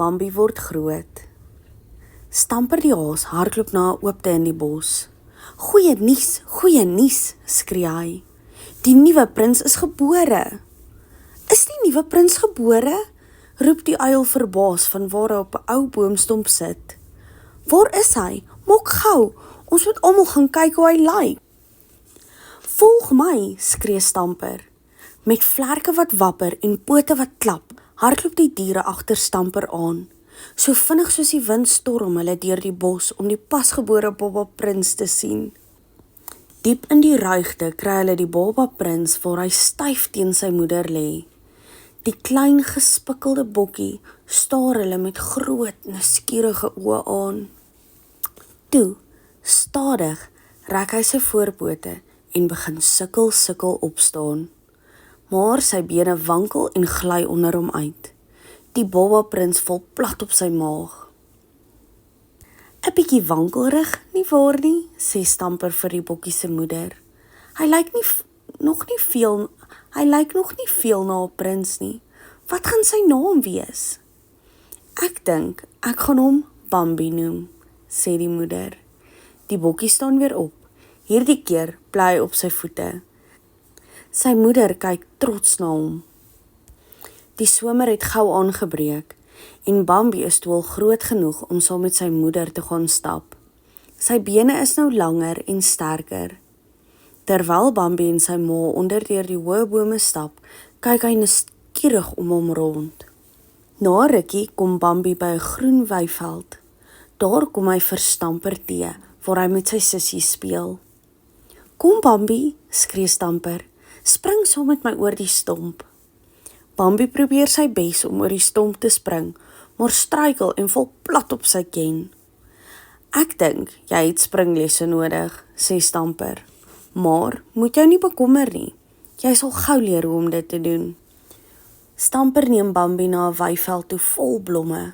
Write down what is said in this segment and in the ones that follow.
Bambi word groot. Stamper die haas hardloop na 'n oopte in die bos. Goeie nuus, skree hy. Die nuwe prins is gebore. Is die nuwe prins gebore? Roep die uil verbaas van waar hy op 'n ou boomstomp sit. Waar is hy? Maak gou, ons moet almal gaan kyk hoe hy lyk. Volg my, skree Stamper. Met vlerke wat wapper en pote wat klap, hardloop die diere agter Stamper aan. So vinnig soos die wind storm hulle deur die bos om die pasgebore baba prins te sien. Diep in die ruigte kry hulle die baba prins waar hy styf teen sy moeder lê. Die klein gespikkelde bokkie staar hulle met groot, nuuskierige oë aan. Toe, stadig, rek hy sy voorpote en begin sukkel opstaan. Maar sy bene wankel en gly onder hom uit. Die baba prins val plat op sy maag. 'n Bietjie wankelrig, nie waar nie, sê Stamper vir die bokkie se moeder. Hy lyk nog nie veel na 'n prins nie. Wat gaan sy naam wees? Ek dink ek gaan hom Bambi noem, sê die moeder. Die bokkie staan weer op. Hierdie keer bly hy op sy voete. Sy moeder kyk trots na hom. Die somer het gou aangebreek en Bambi is toe al groot genoeg om saam met sy moeder te gaan stap. Sy bene is nou langer en sterker. Terwyl Bambi en sy ma onder deur die hoë bome stap, kyk hy nuuskierig om hom rond. Na rukkie kom Bambi by 'n groen weiveld. Daar kom hy vir Stamper te, waar hy met sy sussie speel. Kom Bambi, skree Stamper, spring saam met my oor die stomp. Bambi probeer sy bes om oor die stomp te spring, maar struikel en val plat op sy ken. Ek dink jy het springlesse nodig, sê Stamper. Maar moet jou nie bekommer nie, jy sal gou leer hoe om dit te doen. Stamper neem Bambi na 'n weiveld toe vol blomme.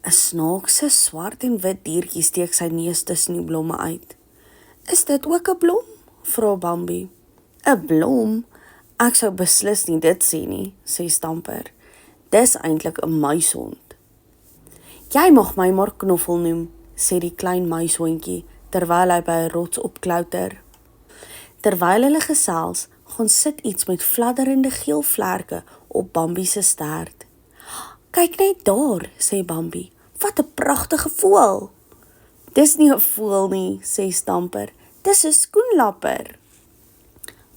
'n Snaakse swart en wit diertjie steek sy neus tussen die blomme uit. Is dit ook 'n blom? Vra Bambi. 'n Blom? Ek sou beslis nie dit sê nie, sê Stamper. Dis eintlik 'n muishond. Jy mag my maar Knoffel noem, sê die klein muishondjie, terwyl hy by 'n rots opklouter. Terwyl hulle gesels, gaan sit iets met fladderende geel vlerke op Bambi se stert. Kyk net daar, sê Bambi. Wat 'n pragtige voël. Dis nie 'n voël nie, sê Stamper. Dis 'n skoenlapper.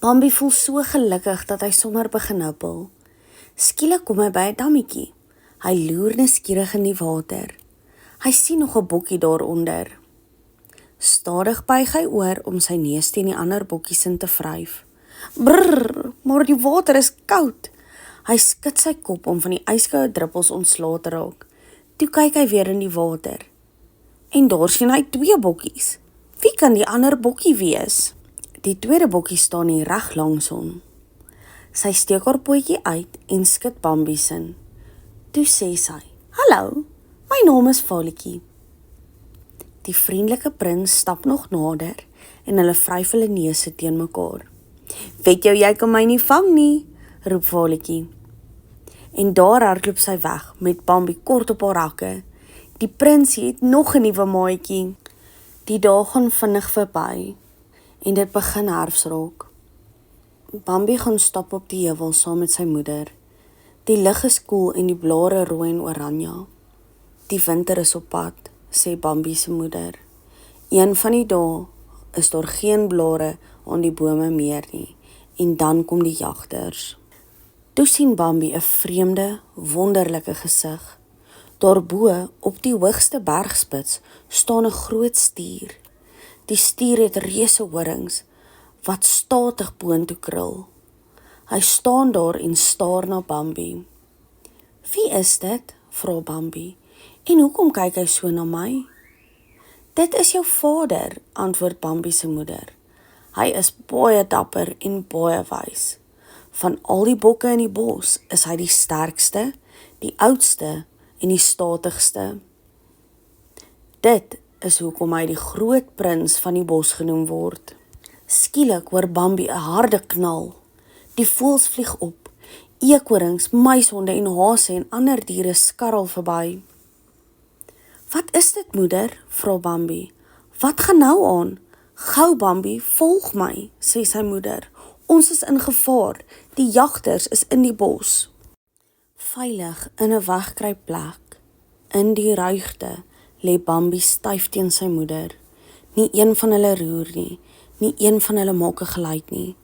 Bambi voel so gelukkig dat hy sommer begin huppel. Skielik kom hy by 'n dammetjie. Hy loer nuuskierig in die water. Hy sien nog 'n bokkie daaronder. Stadig buig hy oor om sy neus teen die ander bokkies in te vryf. Brrr, maar die water is koud. Hy skud sy kop om van die ijskoue druppels ontslae te raak. Toe kyk hy weer in die water. En daar sien hy 2 bokkies. Wie kan die ander bokkie wees? Die tweede bokkie staan hier reg langs hom. Sy steek haar pootjie uit en skud Bambi sin. Toe sê sy, Hallo, my naam is Valetjie. Die vriendelike prins stap nog nader en hulle vryf hulle neuse teen mekaar. Weet jy kan my nie vang nie, roep Valetjie. En daar hardloop sy weg met Bambi kort op haar hakke. Die prinsie het nog 'n nuwe maatjie. Die dae gaan vinnig verby en dit begin herfs raak. Bambi gaan stap op die heuwel saam met sy moeder. Die lug is koel en die blare rooi en oranje. Die winter is op pad, sê Bambi se moeder. Een van die dae is daar geen blare aan die bome meer nie en dan kom die jagters. Toe sien Bambi 'n vreemde, wonderlike gesig. Daarbo op die hoogste bergspits staan 'n groot stier. Die stier het reuse horings wat statig boontoe krul. Hy staan daar en staar na Bambi. Wie is dit? Vra Bambi. En hoekom kyk hy so na my? Dit is jou vader, antwoord Bambi se moeder. Hy is baie dapper en baie wys. Van al die bokke in die bos is hy die sterkste, die oudste en die statigste. Dit is hoekom hy die groot prins van die bos genoem word. Skielik hoor Bambi 'n harde knal. Die voëls vlieg op. Eekorings, muishonde en hase en ander diere skarrel verby. "Wat is dit, moeder?" vra Bambi. "Wat gaan nou aan?" "Gou Bambi, volg my," sê sy moeder. "Ons is in gevaar, die jagters is in die bos." Veilig in 'n wegkruipplek, in die ruigte, lê Bambi styf teen sy moeder. Nie een van hulle roer nie, nie een van hulle maak 'n geluid nie.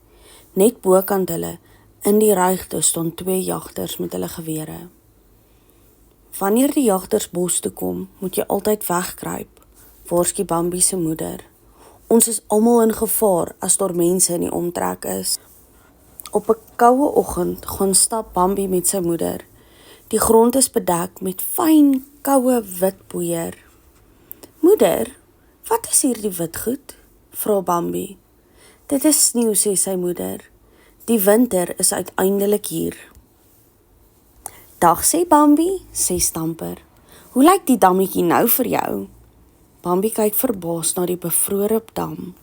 Net bokant hulle, in die ruigte, staan 2 jagters met hulle gewere. "Wanneer die jagters bos toe kom, moet jy altyd wegkruip," waarsku Bambi se moeder. "Ons is almal in gevaar as daar mense in die omtrek is." Op 'n koue oggend gaan stap Bambi met sy moeder. Die grond is bedek met fyn, koue wit poeier. "Moeder, wat is hierdie wit goed?" vra Bambi. "Dit is sneeu," sê sy moeder. "Die winter is uiteindelik hier." "Dag," sê Bambi, sê Stamper. "Hoe lyk die dammetjie nou vir jou?" Bambi kyk verbaas na die bevrore dam.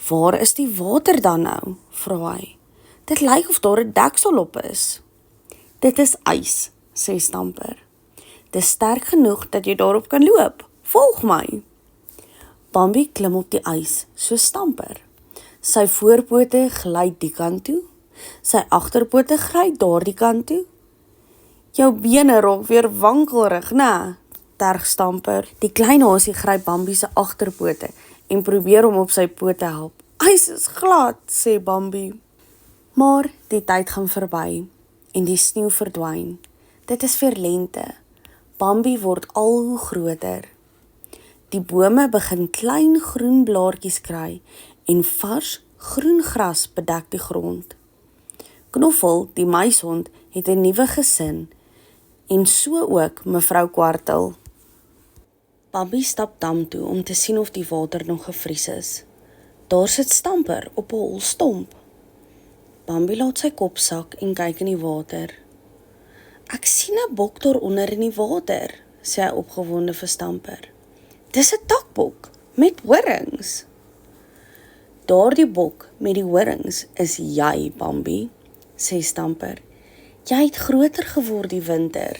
"Waar is die water dan nou?" vra hy. "Dit lyk of daar 'n deksel op is." "Dit is ys," sê Stamper. "Dis sterk genoeg dat jy daarop kan loop. Volg my." Bambi klim op die ys, so Stamper. Sy voorpote gly die kant toe, sy agterpote gly daardie kant toe. "Jou bene raak weer wankelrig, né?" terg Stamper. Die klein hasie gryp Bambi se agterpote en probeer hom op sy pote help. "Ys is glad," sê Bambi. Maar die tyd gaan verby en die sneeu verdwyn. Dit is weer lente. Bambi word al hoe groter. Die bome begin klein groen blaartjies kry en vars groen gras bedek die grond. Knoffel, die muishond, het 'n nuwe gesin en so ook mevrou Kwartel. Bambi stap dam toe om te sien of die water nog gevries is. Daar sit Stamper op 'n hol stomp. Bambi laat sy kop sak en kyk in die water. "Ek sien 'n bok daaronder in die water," sê hy opgewonde vir Stamper. "Dis 'n takbok met horings." "Daardie bok met die horings is jy, Bambi," sê Stamper. "Jy het groter geword die winter."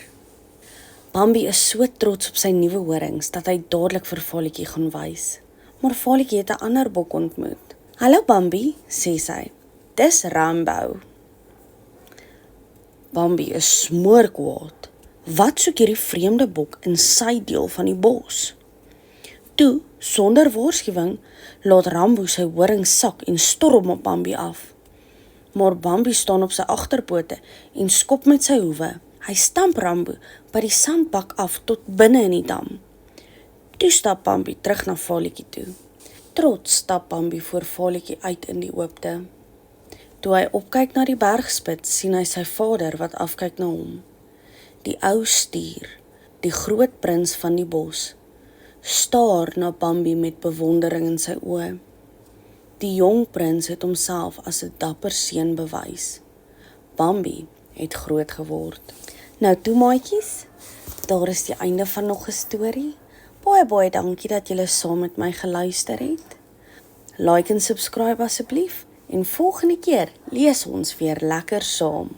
Bambi is so trots op sy nuwe horings dat hy dadelik vir Voletjie gaan wys. Maar Voletjie het 'n ander bok ontmoet. "Hallo Bambi," sê sy. "Dis Rambo." Bambi is smoorkwaad. Wat soek hierdie vreemde bok in sy deel van die bos? Toe, sonder waarskuwing, laat Rambo sy horing sak en storm op Bambi af. Maar Bambi staan op sy agterpote en skop met sy hoewe. Hy stamp Rambo by die sandbak af tot binne in die dam. Toe stap Bambi terug na Voletjie toe. Trots stap Bambi voor Voletjie uit in die oopte. Toe hy opkyk na die bergspits, sien hy sy vader wat afkyk na hom. Die ou stier, die groot prins van die bos, staar na Bambi met bewondering in sy oë. Die jong prins het homself as 'n dapper seun bewys. Bambi het groot geword. Nou toe maatjies, daar is die einde van nog 'n storie. Baie dankie dat julle saam met my geluister het. Like en subscribe asseblief en volgende keer lees ons weer lekker saam.